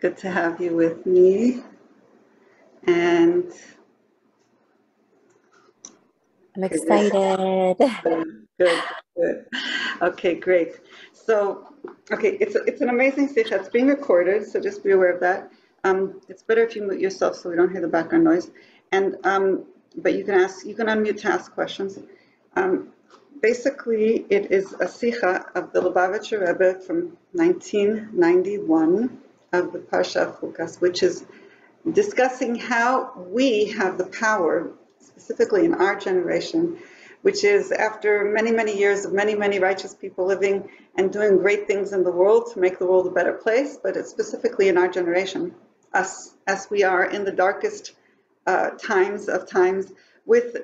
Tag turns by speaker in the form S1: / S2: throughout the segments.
S1: Good to have you with me. And
S2: I'm excited.
S1: Good. Okay, great. So, okay, it's an amazing sikha. It's being recorded, so just be aware of that. It's better if you mute yourself so we don't hear the background noise. And but you can unmute to ask questions. Basically, it is a sikha of the Lubavitcher Rebbe from 1991 of the Parsha of Chukas, which is discussing how we have the power, specifically in our generation, which is after many, many years of many, many righteous people living and doing great things in the world to make the world a better place, but it's specifically in our generation, us, as we are in the darkest times with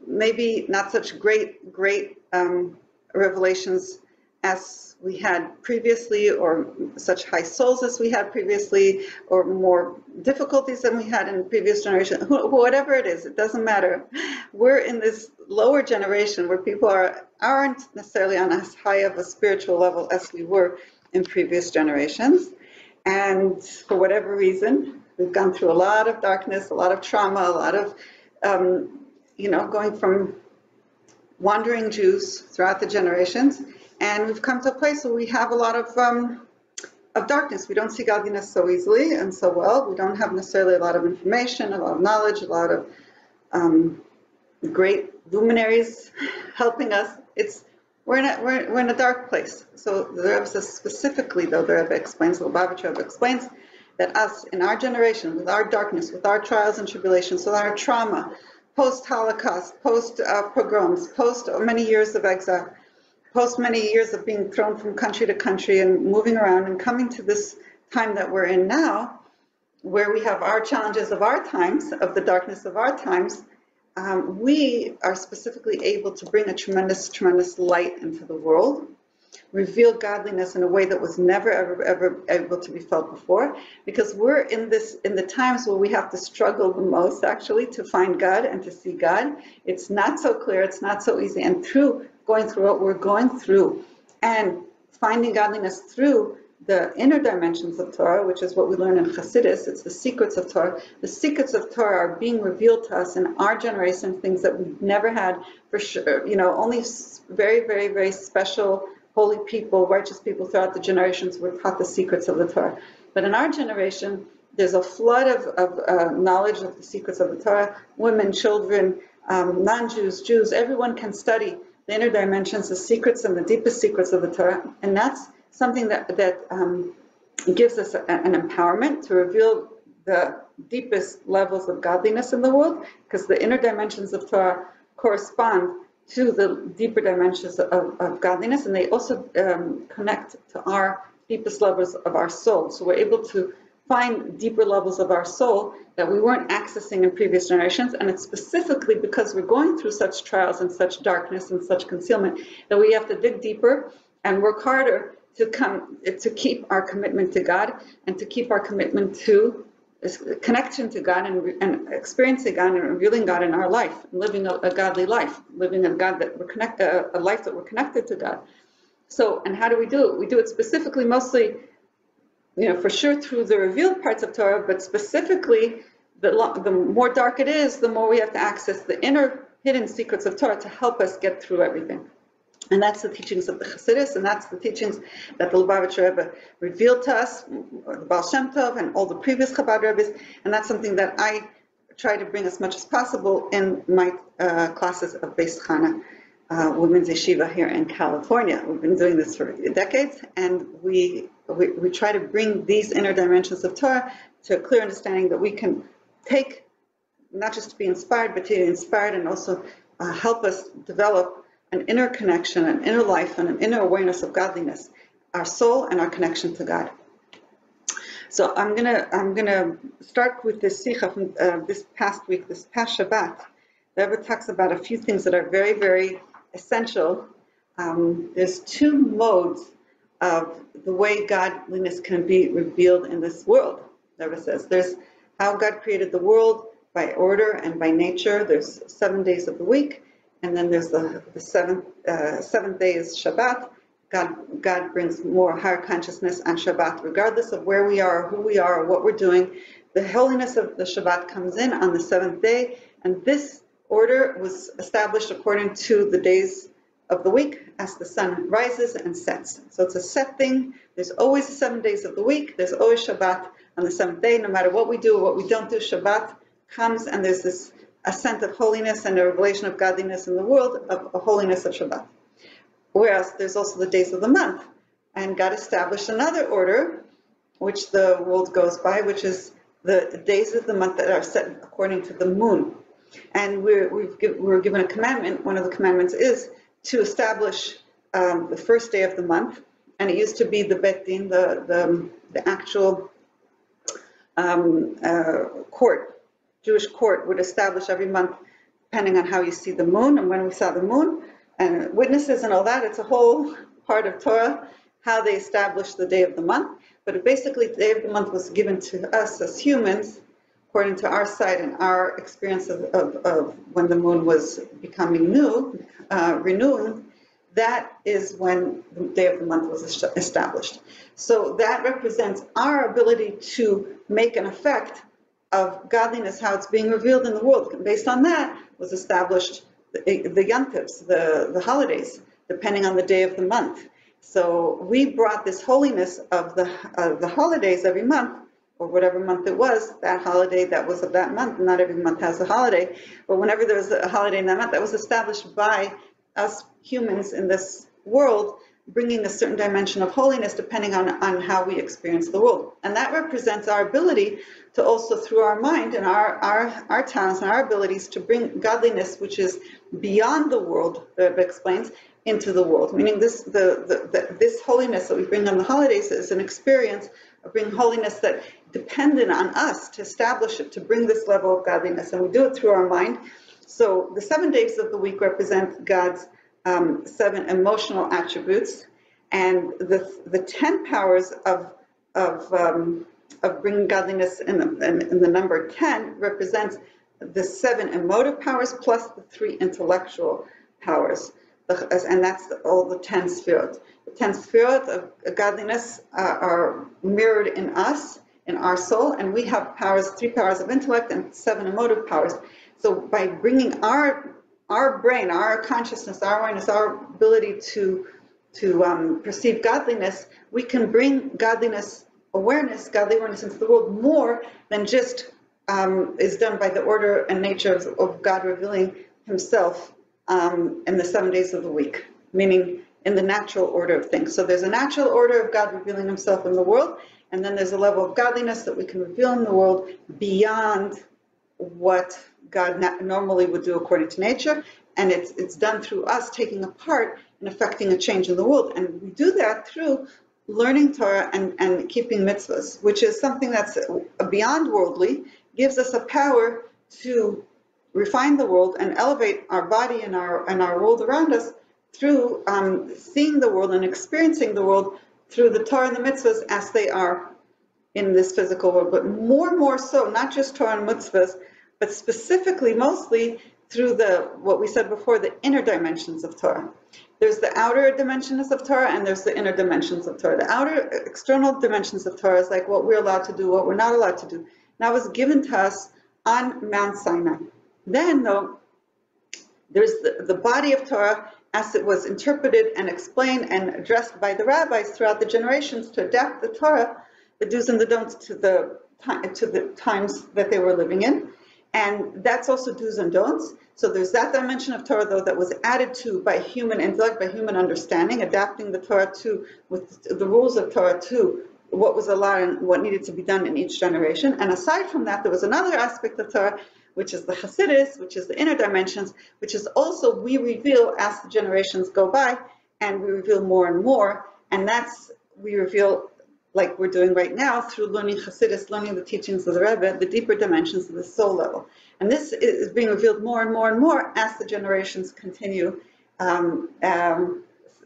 S1: maybe not such great revelations as we had previously, or such high souls as we had previously, or more difficulties than we had in the previous generation. Whatever it is, it doesn't matter. We're in this lower generation where people aren't necessarily on as high of a spiritual level as we were in previous generations. And for whatever reason, we've gone through a lot of darkness, a lot of trauma, a lot of, going from wandering Jews throughout the generations. And we've come to a place where we have a lot of darkness. We don't see godliness so easily and so well. We don't have necessarily a lot of information, a lot of knowledge, a lot of great luminaries helping us. We're in a dark place. So the Rebbe says specifically, though, the Rebbe explains, the Lubavitcher Rebbe explains that us in our generation, with our darkness, with our trials and tribulations, with our trauma, post-Holocaust, post-pogroms, post many years of exile, post many years of being thrown from country to country and moving around and coming to this time that we're in now, where we have our challenges of our times, of the darkness of our times, we are specifically able to bring a tremendous light into the world, reveal godliness in a way that was never, ever able to be felt before, because we're in the times where we have to struggle the most, actually, to find God and to see God. It's not so clear, it's not so easy, and through going through what we're going through and finding godliness through the inner dimensions of Torah, which is what we learn in Chassidus, it's the secrets of Torah. The secrets of Torah are being revealed to us in our generation, things that we've never had for sure. Only very, very, very special holy people, righteous people throughout the generations were taught the secrets of the Torah. But in our generation, there's a flood of knowledge of the secrets of the Torah. Women, children, non-Jews, Jews, everyone can study the inner dimensions, the secrets and the deepest secrets of the Torah. And that's something that gives us an empowerment to reveal the deepest levels of godliness in the world, because the inner dimensions of Torah correspond to the deeper dimensions of godliness, and they also connect to our deepest levels of our soul. So we're able to find deeper levels of our soul that we weren't accessing in previous generations, and it's specifically because we're going through such trials and such darkness and such concealment that we have to dig deeper and work harder to keep our commitment to God and to keep our commitment to this connection to God and experiencing God and revealing God in our life, living a godly life, living a life that we're connected to God. So, and how do we do it? We do it specifically, mostly, for sure through the revealed parts of Torah, but specifically, the more dark it is, the more we have to access the inner hidden secrets of Torah to help us get through everything. And that's the teachings of the Chassidus, and that's the teachings that the Lubavitcher Rebbe revealed to us, the Baal Shem Tov, and all the previous Chabad Rebbes, and that's something that I try to bring as much as possible in my classes of Beis Chana, Women's Yeshiva here in California. We've been doing this for decades, and we try to bring these inner dimensions of Torah to a clear understanding that we can take, not just to be inspired, but to be inspired and also help us develop an inner connection, an inner life, and an inner awareness of godliness, our soul and our connection to God. So I'm gonna start with this sikha from this past week, this past Shabbat. The Rebbe talks about a few things that are very, very essential. There's two modes of the way godliness can be revealed in this world. The Rebbe says there's how God created the world by order and by nature. There's 7 days of the week. And then there's the seventh day is Shabbat, God brings more higher consciousness on Shabbat, regardless of where we are, who we are, or what we're doing. The holiness of the Shabbat comes in on the seventh day, and this order was established according to the days of the week as the sun rises and sets. So it's a set thing. There's always 7 days of the week. There's always Shabbat on the seventh day. No matter what we do or what we don't do, Shabbat comes, and there's this ascent of holiness and a revelation of godliness in the world, of a holiness of Shabbat. Whereas there's also the days of the month, and God established another order, which the world goes by, which is the days of the month that are set according to the moon. And we're given a commandment. One of the commandments is to establish the first day of the month, and it used to be the Bet Din, the actual court, Jewish court would establish every month, depending on how you see the moon and when we saw the moon, and witnesses and all that. It's a whole part of Torah, how they established the day of the month. But basically, the day of the month was given to us as humans, according to our sight and our experience of when the moon was becoming new, renewing. That is when the day of the month was established. So that represents our ability to make an effect of godliness, how it's being revealed in the world. And based on that was established the yantivs, the holidays, depending on the day of the month. So we brought this holiness of the holidays every month, or whatever month it was, that holiday that was of that month. Not every month has a holiday, but whenever there was a holiday in that month, that was established by us humans in this world, bringing a certain dimension of holiness depending on how we experience the world. And that represents our ability to also, through our mind and our talents and our abilities, to bring godliness, which is beyond the world, the Rebbe explains, into the world. Meaning this holiness that we bring on the holidays is an experience of bringing holiness that dependent on us to establish it, to bring this level of godliness. And we do it through our mind. So the 7 days of the week represent God's 7 emotional attributes, and the 10 powers of bringing godliness in the number 10 represents the 7 emotive powers plus the 3 intellectual powers, and that's all the 10 sefirot. The 10 sefirot of godliness are mirrored in us, in our soul, and we have 3 powers of intellect and 7 emotive powers. So by bringing our brain, our consciousness, our awareness, our ability to perceive godliness, we can bring godly awareness into the world more than just is done by the order and nature of God revealing himself in the 7 days of the week, meaning in the natural order of things. So there's a natural order of God revealing himself in the world, and then there's a level of godliness that we can reveal in the world beyond what God normally would do according to nature, and it's done through us taking a part in affecting a change in the world. And we do that through learning Torah and keeping mitzvahs, which is something that's beyond worldly, gives us a power to refine the world and elevate our body and our world around us through seeing the world and experiencing the world through the Torah and the mitzvahs as they are in this physical world, but more and more so, not just Torah and mitzvahs, but specifically, mostly through what we said before, the inner dimensions of Torah. There's the outer dimensions of Torah, and there's the inner dimensions of Torah. The outer, external dimensions of Torah is like what we're allowed to do, what we're not allowed to do. That was given to us on Mount Sinai. Then, though, there's the body of Torah as it was interpreted and explained and addressed by the rabbis throughout the generations to adapt the Torah, the do's and the don'ts, to the times that they were living in. And that's also do's and don'ts. So there's that dimension of Torah, though, that was added to by human intellect, by human understanding, adapting the Torah to, with the rules of Torah to what was allowed and what needed to be done in each generation. And aside from that, there was another aspect of Torah, which is the Chassidus, which is the inner dimensions, which is also we reveal as the generations go by, and we reveal more and more. And that's, we reveal, like we're doing right now, through learning Chassidus, learning the teachings of the Rebbe, the deeper dimensions of the soul level. And this is being revealed more and more and more as the generations continue.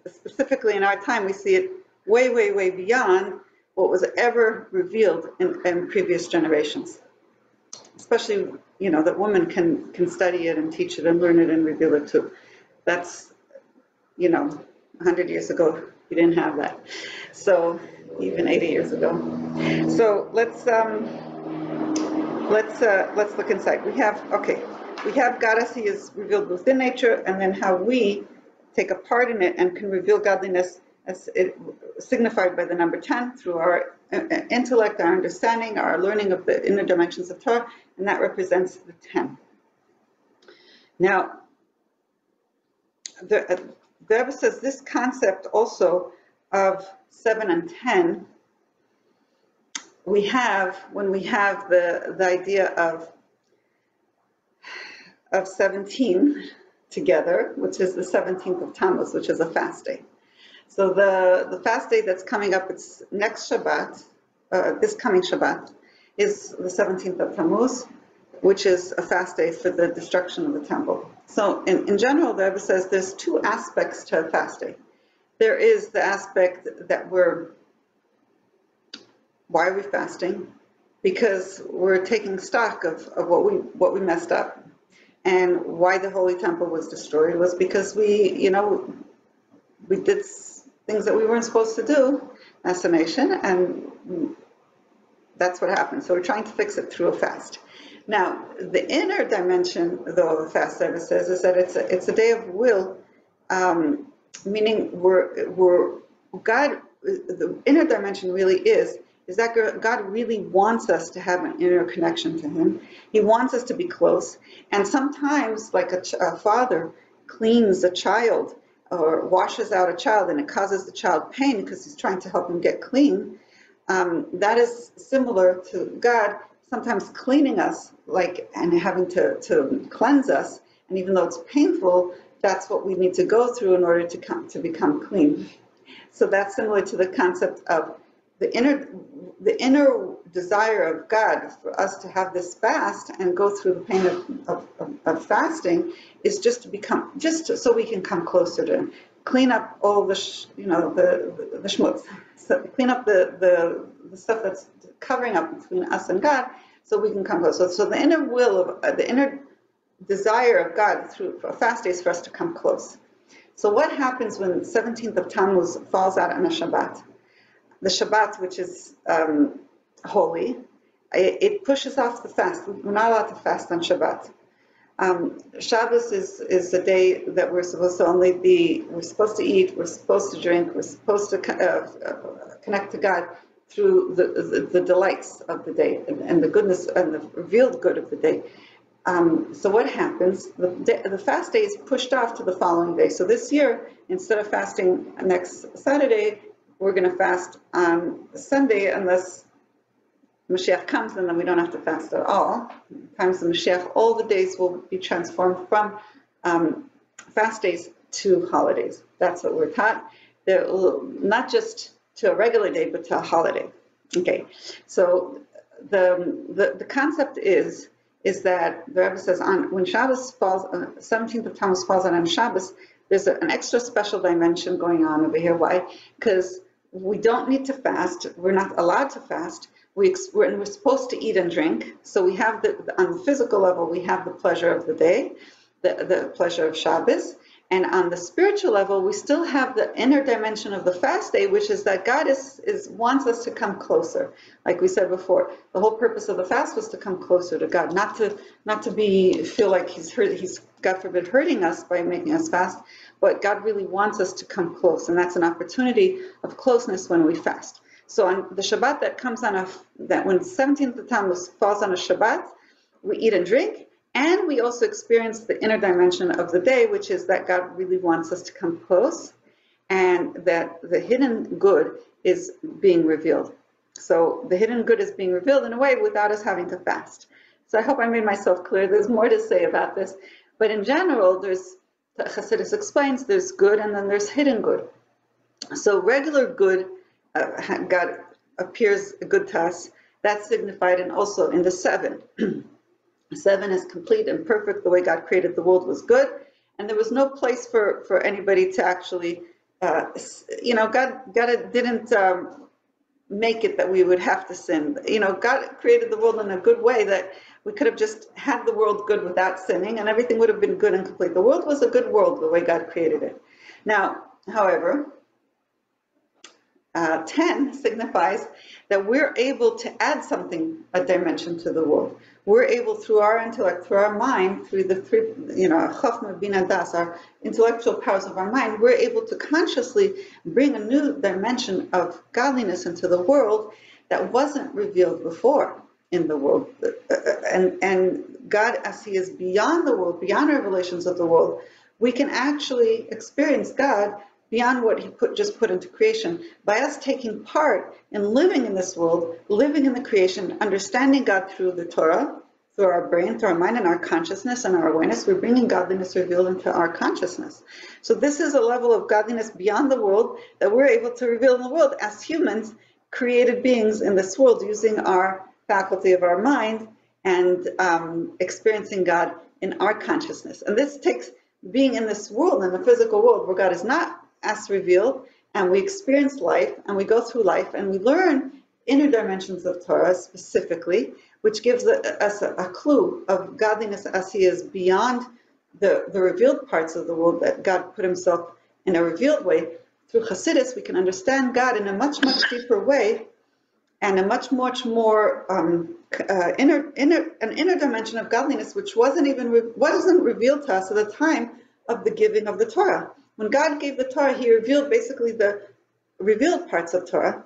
S1: Specifically in our time, we see it way, way, way beyond what was ever revealed in previous generations. Especially, you know, that women can study it and teach it and learn it and reveal it too. That's, you know, 100 years ago, We didn't have that. So even 80 years ago. So let's look inside. We have God as He is revealed within nature, and then how we take a part in it and can reveal godliness as it signified by the number 10 through our intellect, our understanding, our learning of the inner dimensions of Torah, and that represents the 10. Now, the Rebbe says this concept also of 7 and 10, we have when we have the idea of 17 together, which is the 17th of Tammuz, which is a fast day. So the fast day that's coming up, it's next Shabbat, this coming Shabbat, is the 17th of Tammuz, which is a fast day for the destruction of the temple. So in general, the Rebbe says there's two aspects to a fast day. There is the aspect that why are we fasting? Because we're taking stock of what we messed up. And why the Holy Temple was destroyed was because we did things that we weren't supposed to do as a nation, and that's what happened. So we're trying to fix it through a fast. Now, the inner dimension, though, of a fast, Rebbe says, is that it's a day of will, meaning God. The inner dimension really is that God really wants us to have an inner connection to Him. He wants us to be close. And sometimes, like a father cleans a child or washes out a child and it causes the child pain because he's trying to help him get clean, that is similar to God sometimes cleaning us and having to cleanse us. And even though it's painful, that's what we need to go through in order to become clean. So that's similar to the concept of the inner desire of God for us to have this fast and go through the pain of fasting is just so we can come closer to Him, clean up all the schmutz, so clean up the stuff that's covering up between us and God, so we can come closer. So the inner will of the inner desire of God through a fast day is for us to come close. So what happens when the 17th of Tammuz falls out on a Shabbat? The Shabbat, which is holy, it pushes off the fast. We're not allowed to fast on Shabbat. Shabbos is a day that we're supposed to eat, we're supposed to drink, we're supposed to connect to God through the delights of the day and the goodness and the revealed good of the day. So what happens? The fast day is pushed off to the following day. So this year, instead of fasting next Saturday, we're going to fast on Sunday unless Mashiach comes, and then we don't have to fast at all. Times the Mashiach, all the days will be transformed from fast days to holidays. That's what we're taught. Not just to a regular day, but to a holiday. Okay, so the concept is that the Rebbe says when Shabbos falls, 17th of Tammuz falls on Shabbos, there's an extra special dimension going on over here. Why? Because we don't need to fast. We're not allowed to fast. We're supposed to eat and drink. So we have on the physical level, we have the pleasure of the day, the pleasure of Shabbos. And on the spiritual level, we still have the inner dimension of the fast day, which is that God wants us to come closer. Like we said before, the whole purpose of the fast was to come closer to God, not to feel like He's God forbid hurting us by making us fast, but God really wants us to come close, and that's an opportunity of closeness when we fast. So on the Shabbat that comes when 17th of Tammuz falls on a Shabbat, we eat and drink. And we also experience the inner dimension of the day, which is that God really wants us to come close and that the hidden good is being revealed. So the hidden good is being revealed in a way without us having to fast. So I hope I made myself clear. There's more to say about this. But in general, Chassidus explains, there's good and then there's hidden good. So regular good, God appears good to us. That's signified also in the 7. 7 is complete and perfect. The way God created the world was good, and there was no place for anybody to actually, God didn't make it that we would have to sin. God created the world in a good way that we could have just had the world good without sinning, and everything would have been good and complete. The world was a good world the way God created it. Now, however, 10 signifies that we're able to add something, a dimension to the world. We're able, through our intellect, through our mind, through the three, Chokhmah, Bina, Das, our intellectual powers of our mind, we're able to consciously bring a new dimension of godliness into the world that wasn't revealed before in the world. And God, as He is beyond the world, beyond our relations of the world, we can actually experience God beyond what He just put into creation by us taking part in living in this world, living in the creation, understanding God through the Torah, through our brain, through our mind, and our consciousness and our awareness. We're bringing godliness revealed into our consciousness. So this is a level of godliness beyond the world that we're able to reveal in the world as humans, created beings in this world, using our faculty of our mind and experiencing God in our consciousness. And this takes being in this world, in the physical world, where God is not as revealed, and we experience life, and we go through life, and we learn inner dimensions of Torah specifically, which gives us a clue of godliness as He is beyond the revealed parts of the world that God put Himself in a revealed way. Through Chassidus, we can understand God in a much, much deeper way, and a much more inner dimension of godliness, which wasn't revealed to us at the time of the giving of the Torah. When God gave the Torah, He revealed basically the revealed parts of Torah.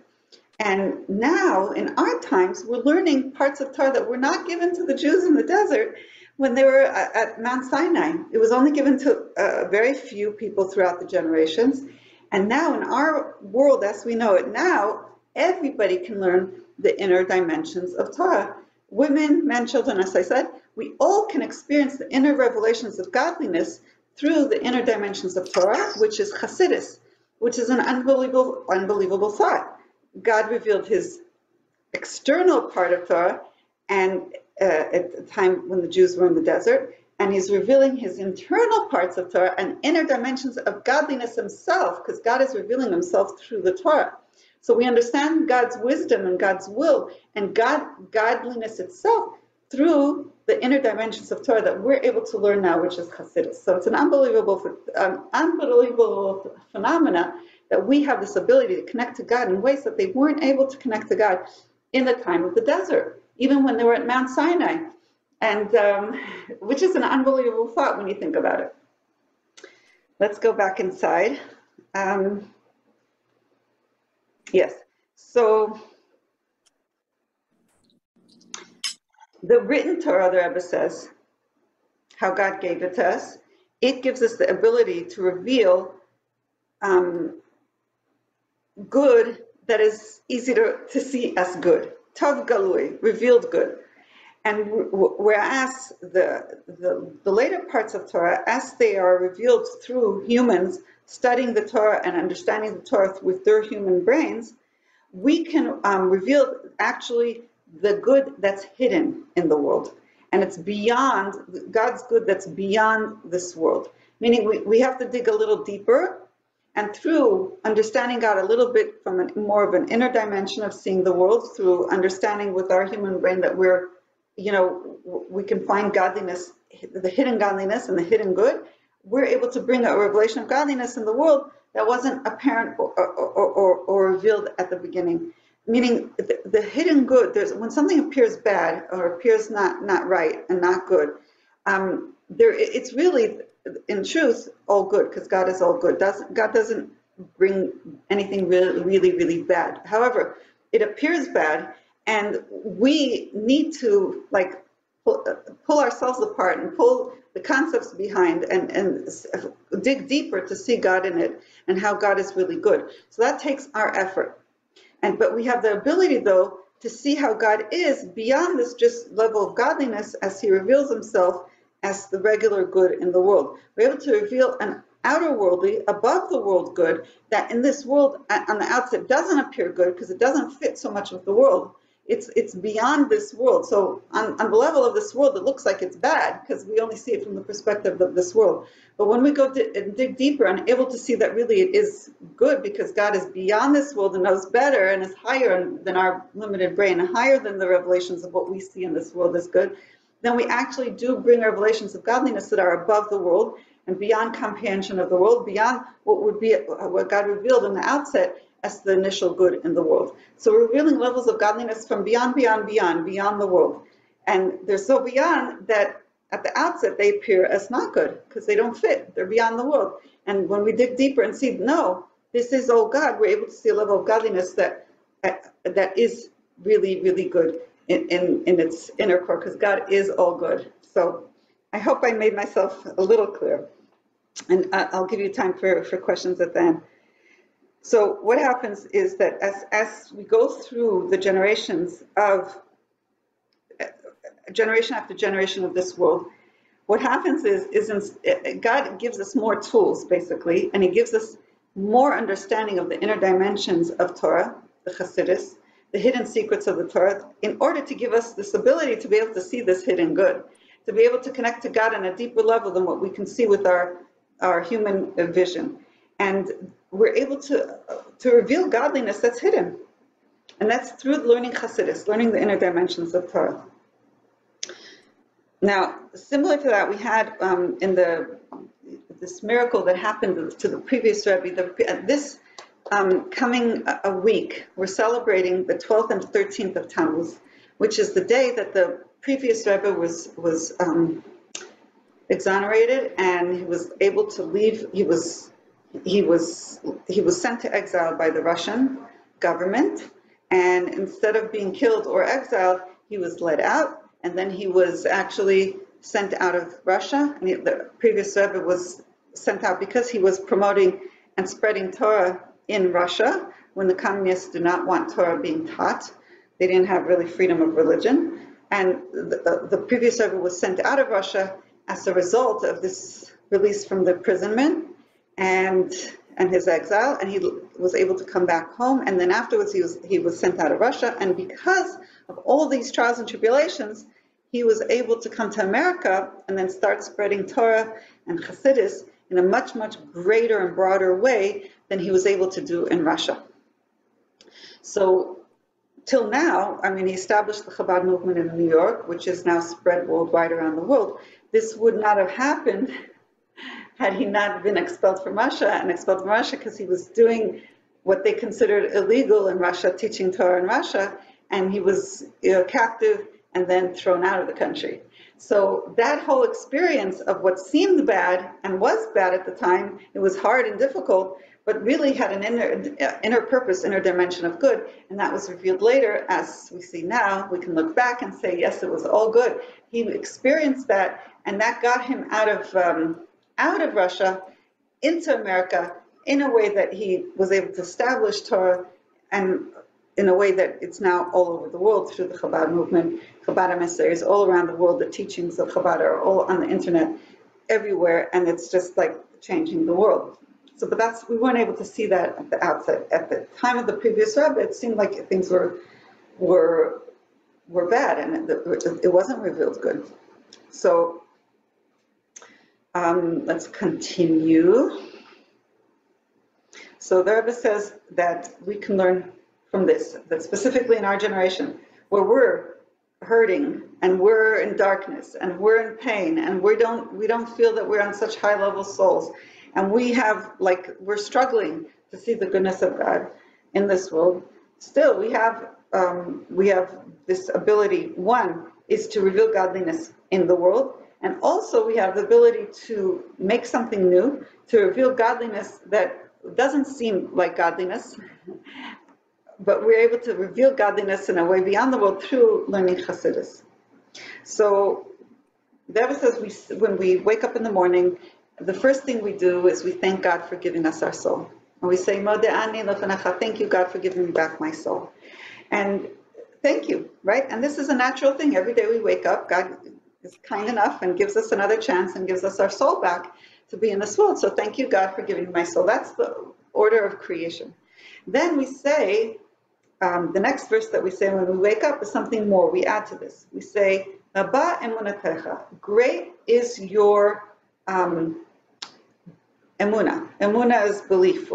S1: And now, in our times, we're learning parts of Torah that were not given to the Jews in the desert when they were at Mount Sinai. It was only given to very few people throughout the generations. And now, in our world, as we know it now, everybody can learn the inner dimensions of Torah. Women, men, children, as I said, we all can experience the inner revelations of godliness through the inner dimensions of Torah, which is Chassidus, which is an unbelievable thought. God revealed His external part of Torah, and at the time when the Jews were in the desert, and He's revealing His internal parts of Torah and inner dimensions of godliness Himself, because God is revealing Himself through the Torah. So we understand God's wisdom and God's will and godliness itself through the inner dimensions of Torah that we're able to learn now, which is Chassidus. So it's an unbelievable phenomena that we have this ability to connect to God in ways that they weren't able to connect to God in the time of the desert, even when they were at Mount Sinai, and which is an unbelievable thought when you think about it. Let's go back inside. Yes, so the written Torah, the Rebbe says, how God gave it to us, it gives us the ability to reveal good that is easy to see as good. Tov Galui, revealed good. And whereas the later parts of Torah, as they are revealed through humans studying the Torah and understanding the Torah with their human brains, we can reveal actually the good that's hidden in the world. And it's beyond, God's good that's beyond this world. Meaning we have to dig a little deeper, and through understanding God a little bit from more of an inner dimension of seeing the world, through understanding with our human brain that we can find godliness, the hidden godliness and the hidden good, we're able to bring a revelation of godliness in the world that wasn't apparent or revealed at the beginning. Meaning the hidden good, when something appears bad or appears not right and not good, it's really, in truth, all good, because God is all good. God doesn't bring anything really bad. However, it appears bad, and we need to pull ourselves apart and pull the concepts behind and dig deeper to see God in it and how God is really good. So that takes our effort. But we have the ability, though, to see how God is beyond this just level of godliness as He reveals Himself as the regular good in the world. We're able to reveal an outer worldly, above the world good that in this world on the outset doesn't appear good because it doesn't fit so much with the world. It's beyond this world. So on the level of this world, it looks like it's bad because we only see it from the perspective of this world. But when we go and dig deeper and able to see that really it is good because God is beyond this world and knows better and is higher than our limited brain, and higher than the revelations of what we see in this world is good, then we actually do bring revelations of godliness that are above the world and beyond comprehension of the world, beyond what God revealed in the outset. as the initial good in the world. So we're revealing levels of godliness from beyond the world. And they're so beyond that at the outset they appear as not good because they don't fit. They're beyond the world. And when we dig deeper and see, no, this is all God, we're able to see a level of godliness that is really, really good in its inner core, because God is all good. So I hope I made myself a little clear. And I'll give you time for questions at the end. So what happens is that as we go through the generations of generation after generation of this world, what happens is God gives us more tools, basically, and he gives us more understanding of the inner dimensions of Torah, the Chassidus, the hidden secrets of the Torah, in order to give us this ability to be able to see this hidden good, to be able to connect to God on a deeper level than what we can see with our human vision. And we're able to reveal godliness that's hidden. And that's through learning Chassidus, learning the inner dimensions of Torah. Now, similar to that, we had in this miracle that happened to the previous Rebbe, this coming a week, we're celebrating the 12th and 13th of Tammuz, which is the day that the previous Rebbe was exonerated, and he was able to leave. He was sent to exile by the Russian government, and instead of being killed or exiled, he was let out. And then he was actually sent out of Russia. And the previous Rebbe was sent out because he was promoting and spreading Torah in Russia when the communists do not want Torah being taught. They didn't have really freedom of religion. And the previous Rebbe was sent out of Russia as a result of this release from the imprisonment and his exile. And he was able to come back home. And then afterwards he was sent out of Russia. And because of all these trials and tribulations, he was able to come to America and then start spreading Torah and Chassidus in a much, much greater and broader way than he was able to do in Russia. So till now, I mean, he established the Chabad movement in New York, which is now spread worldwide around the world. This would not have happened had he not been expelled from Russia, because he was doing what they considered illegal in Russia, teaching Torah in Russia, and he was captive and then thrown out of the country. So that whole experience of what seemed bad and was bad at the time, it was hard and difficult, but really had an inner purpose, inner dimension of good. And that was revealed later. As we see now, we can look back and say, yes, it was all good. He experienced that, and that got him out of Russia into America in a way that he was able to establish Torah, and in a way that it's now all over the world through the Chabad movement. Chabad emissaries all around the world, the teachings of Chabad are all on the internet everywhere, and it's just like changing the world. So, but we weren't able to see that at the outset. At the time of the previous Rebbe, it seemed like things were bad, and it wasn't revealed good. So let's continue. So the Rebbe says that we can learn from this, that specifically in our generation, where we're hurting and we're in darkness and we're in pain and we don't feel that we're on such high level souls, and we're struggling to see the goodness of God in this world. Still, we have this ability. One is to reveal godliness in the world, and also we have the ability to make something new, to reveal godliness that doesn't seem like godliness, but we're able to reveal godliness in a way beyond the world through learning Chassidus. So the Rebbe says when we wake up in the morning, the first thing we do is we thank God for giving us our soul. And we say, Modeh ani lefanecha, thank you, God, for giving me back my soul. And thank you, right? And this is a natural thing. Every day we wake up, God is kind enough and gives us another chance and gives us our soul back to be in this world. So thank you, God, for giving me my soul. That's the order of creation. Then we say, the next verse that we say when we wake up is something more. We add to this. We say, Rabba emunatecha, great is your emunah. Emunah is belief.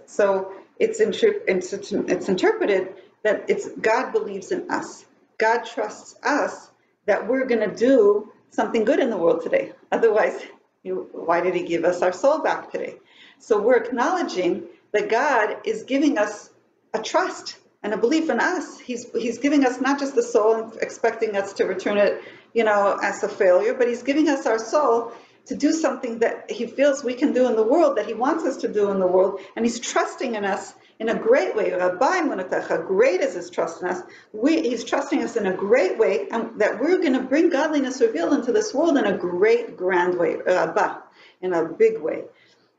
S1: So it's interpreted that it's God believes in us. God trusts us that we're going to do something good in the world today. Otherwise, why did he give us our soul back today? So we're acknowledging that God is giving us a trust and a belief in us. He's giving us not just the soul and expecting us to return it, as a failure, but he's giving us our soul to do something that he feels we can do in the world, that he wants us to do in the world, and he's trusting in us in a great way. Rabbi Menachem, great is his trust in us. He's trusting us in a great way, and that we're going to bring godliness revealed into this world in a great, grand way, Rabbi, in a big way.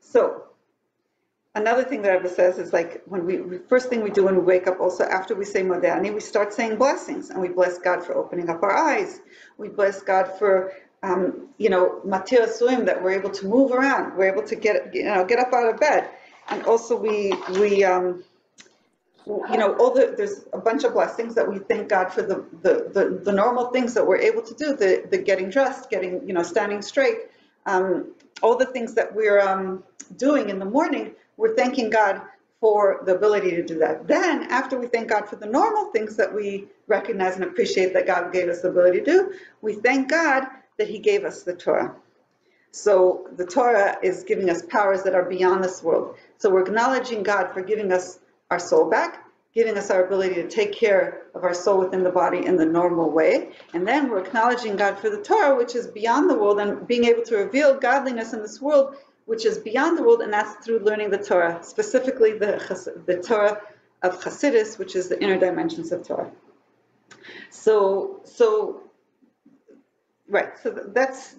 S1: So, another thing that Rebbe says is like when first thing we do when we wake up, also after we say Modani, we start saying blessings, and we bless God for opening up our eyes. We bless God for Matir Suim, that we're able to move around, we're able to get up out of bed, and also there's a bunch of blessings that we thank God for the normal things that we're able to do, the getting dressed, standing straight, all the things that we're doing in the morning. We're thanking God for the ability to do that. Then, after we thank God for the normal things that we recognize and appreciate that God gave us the ability to do, we thank God that he gave us the Torah. So the Torah is giving us powers that are beyond this world. So we're acknowledging God for giving us our soul back, giving us our ability to take care of our soul within the body in the normal way. And then we're acknowledging God for the Torah, which is beyond the world, and being able to reveal godliness in this world, which is beyond the world, and that's through learning the Torah, specifically the Torah of Chassidus, which is the inner dimensions of Torah. So that's,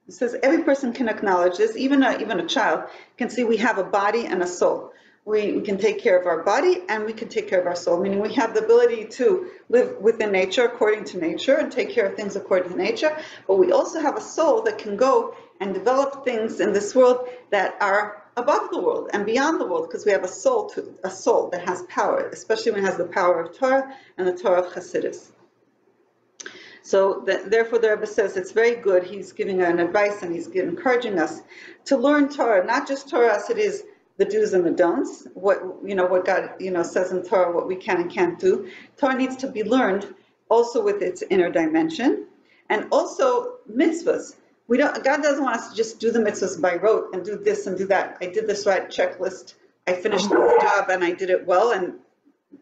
S1: it says every person can acknowledge this, even a child can see we have a body and a soul. We can take care of our body and we can take care of our soul, meaning we have the ability to live within nature, according to nature, and take care of things according to nature, but we also have a soul that can go and develop things in this world that are above the world and beyond the world, because we have a soul that has power, especially when it has the power of Torah and the Torah of Chassidus. So therefore the Rebbe says it's very good. He's giving an advice and he's encouraging us to learn Torah, not just Torah as it is the do's and the don'ts, what God says in Torah, what we can and can't do. Torah needs to be learned also with its inner dimension, and also mitzvahs. God doesn't want us to just do the mitzvahs by rote and do this and do that. I did this right, checklist. I finished the job and I did it well, and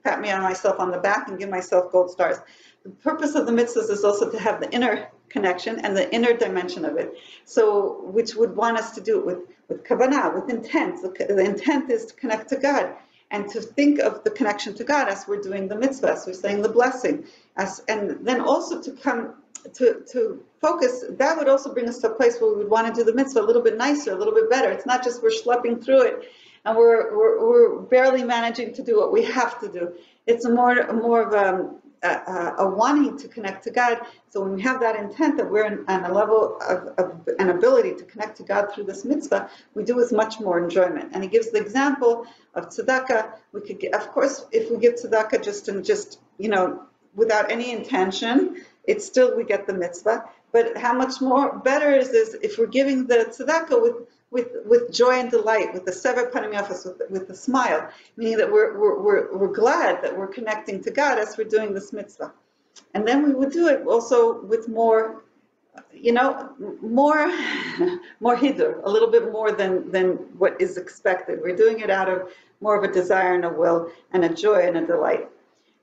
S1: pat me on myself on the back and give myself gold stars. The purpose of the mitzvahs is also to have the inner connection and the inner dimension of it. So, which would want us to do it with kavanah, with intent. The intent is to connect to God and to think of the connection to God as we're doing the mitzvah, as we're saying the blessing, and then also to come to focus. That would also bring us to a place where we would want to do the mitzvah a little bit nicer, a little bit better. It's not just we're schlepping through it and we're barely managing to do what we have to do. It's more of a wanting to connect to God. So when we have that intent that we're on a level of an ability to connect to God through this mitzvah, we do with much more enjoyment. And he gives the example of tzedakah. We could get, of course, if we give tzedakah just without any intention, it's still, we get the mitzvah. But how much more better is this if we're giving the tzedakah with joy and delight, with the sever panim yafos, with the smile, meaning that we're glad that we're connecting to God as we're doing this mitzvah. And then we would do it also with more hidur, a little bit more than what is expected. We're doing it out of more of a desire and a will and a joy and a delight.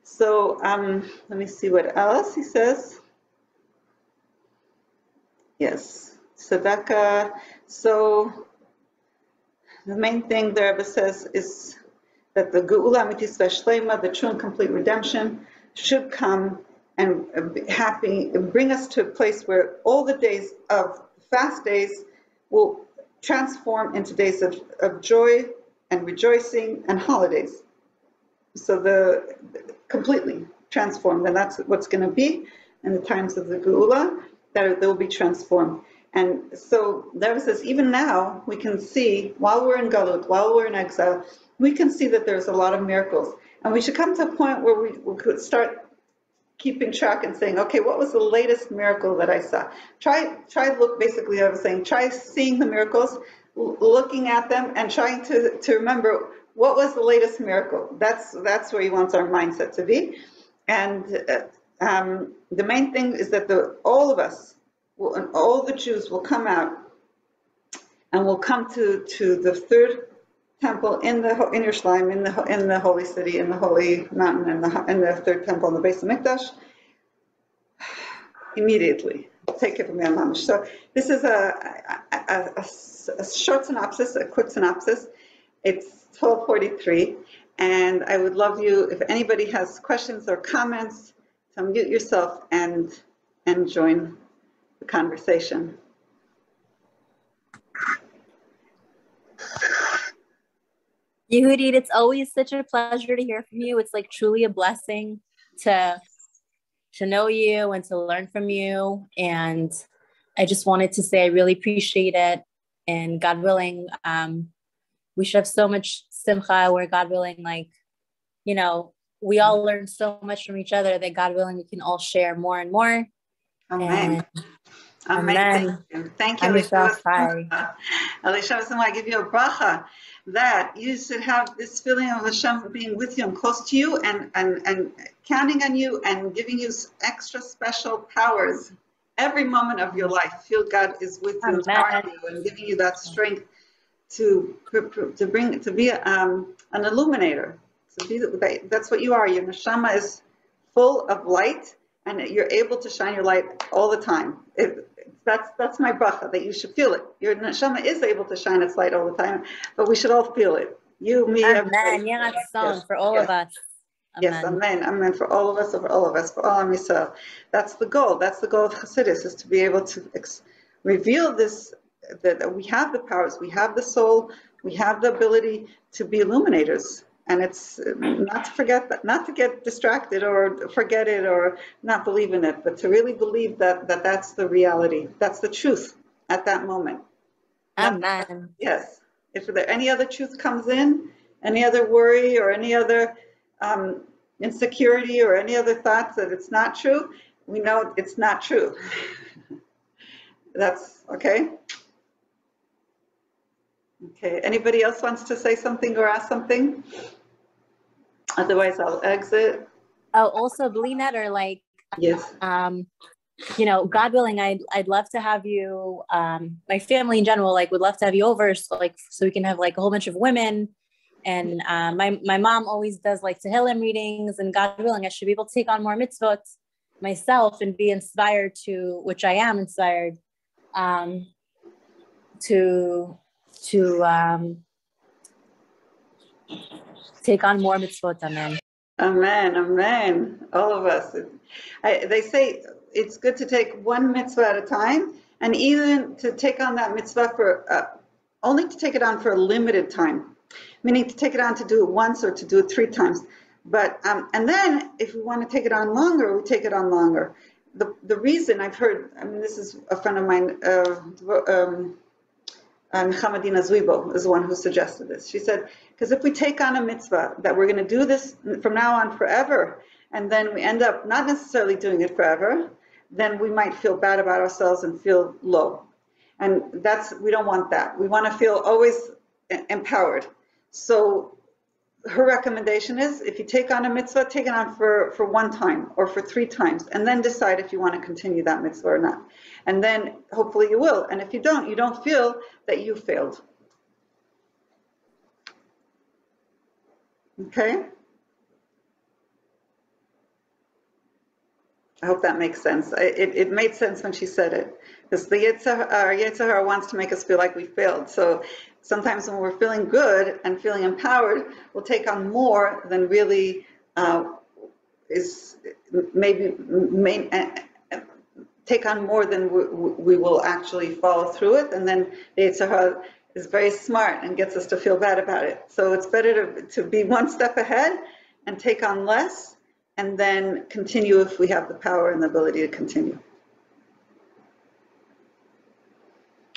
S1: So let me see what else he says. Yes, tzedakah. So the main thing the Rebbe says is that the geula amitis v'shlema, the true and complete redemption, should come and bring us to a place where all the days of fast days will transform into days of joy and rejoicing and holidays. So completely transformed, and that's what's going to be in the times of the geula, that they will be transformed. And so the Rebbe says, even now, we can see, while we're in Galut, while we're in exile, we can see that there's a lot of miracles. And we should come to a point where we could start keeping track and saying, okay, what was the latest miracle that I saw? Try look, basically, I was saying, try seeing the miracles, looking at them, and trying to remember what was the latest miracle. That's where he wants our mindset to be. And the main thing is that all of us, and all the Jews will come out and will come to the third temple in Yerushalayim, in the holy city, in the holy mountain, in the third temple in the base of Mikdash, immediately. Take it from me, Mamash. So this is a short synopsis, a quick synopsis. It's 12:43, and I would love you, if anybody has questions or comments, to unmute yourself and join the conversation.
S2: Yehudit, it's always such a pleasure to hear from you. It's like truly a blessing to know you and to learn from you. And I just wanted to say I really appreciate it. And God willing, we should have so much simcha where God willing, like, you know, we all learn so much from each other that God willing, we can all share more and more.
S1: Amen.
S2: Amen.
S1: Amen. Thank you. Elisha, I give you a bracha that you should have this feeling of Hashem being with you and close to you and counting on you and giving you extra special powers every moment of your life. Feel God is with you, empowering you, and giving you that strength to be an illuminator. That's what you are. Your neshama is full of light, and you're able to shine your light all the time. That's my bracha, that you should feel it. Your neshama is able to shine its light all the time, but we should all feel it. You, me, everybody.
S2: Yes, for all of us. Amen.
S1: Yes, amen, amen. For all of us, for all Am Yisrael. That's the goal. That's the goal of Chassidus, is to be able to reveal this, that we have the powers, we have the soul, we have the ability to be illuminators. And it's not to forget that, not to get distracted or forget it or not believe in it, but to really believe that that's the reality. That's the truth at that moment.
S2: Amen.
S1: Yes. If there any other truth comes in, any other worry or any other insecurity or any other thoughts that it's not true, we know it's not true. That's okay. Okay, anybody else wants to say something or ask something? Otherwise, I'll exit.
S2: Oh, also, Belina, or like,
S1: yes.
S2: You know, God willing, I'd love to have you, my family in general, like, would love to have you over, so we can have like a whole bunch of women. And my mom always does like Tehillim readings, and God willing, I should be able to take on more mitzvot myself and be inspired to, which I am inspired, to take on more mitzvot. Amen.
S1: Amen, amen. All of us. They say it's good to take one mitzvah at a time, and even to take on that mitzvah for only to take it on for a limited time, meaning to take it on to do it once or to do it 3 times. But and then if we want to take it on longer, we take it on longer. The reason I've heard, I mean, this is a friend of mine, Muhammadina Zwibo is the one who suggested this. She said, because if we take on a mitzvah that we're going to do this from now on forever, and then we end up not necessarily doing it forever, then we might feel bad about ourselves and feel low. And we don't want that. We want to feel always empowered. So her recommendation is, if you take on a mitzvah, take it on for 1 time or for 3 times, and then decide if you want to continue that mitzvah or not. And then hopefully you will. And if you don't feel that you failed. Okay? I hope that makes sense. It made sense when she said it, because the Yetzer Hara wants to make us feel like we failed. So sometimes when we're feeling good and feeling empowered, we'll take on more than really is maybe take on more than we will actually follow through it, and then the Yetzer Hara is very smart and gets us to feel bad about it. So it's better to be 1 step ahead and take on less, and then continue if we have the power and the ability to continue.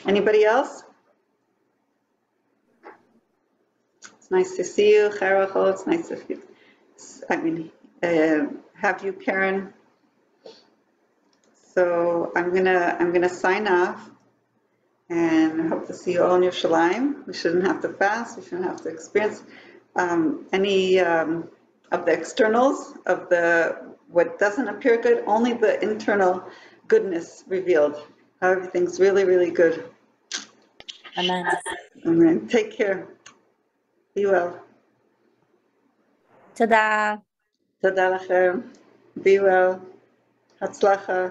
S1: Anybody else? It's nice to see you, Charachol. It's nice to see you. Have you, Karen? So I'm gonna sign off, and I hope to see you all in Yerushalayim. We shouldn't have to fast. We shouldn't have to experience any of the externals of what doesn't appear good. Only the internal goodness revealed. How everything's really, really good.
S2: Amen.
S1: Amen. Take care. Be well.
S2: Tada.
S1: תודה לכם. Be well. הצלחה.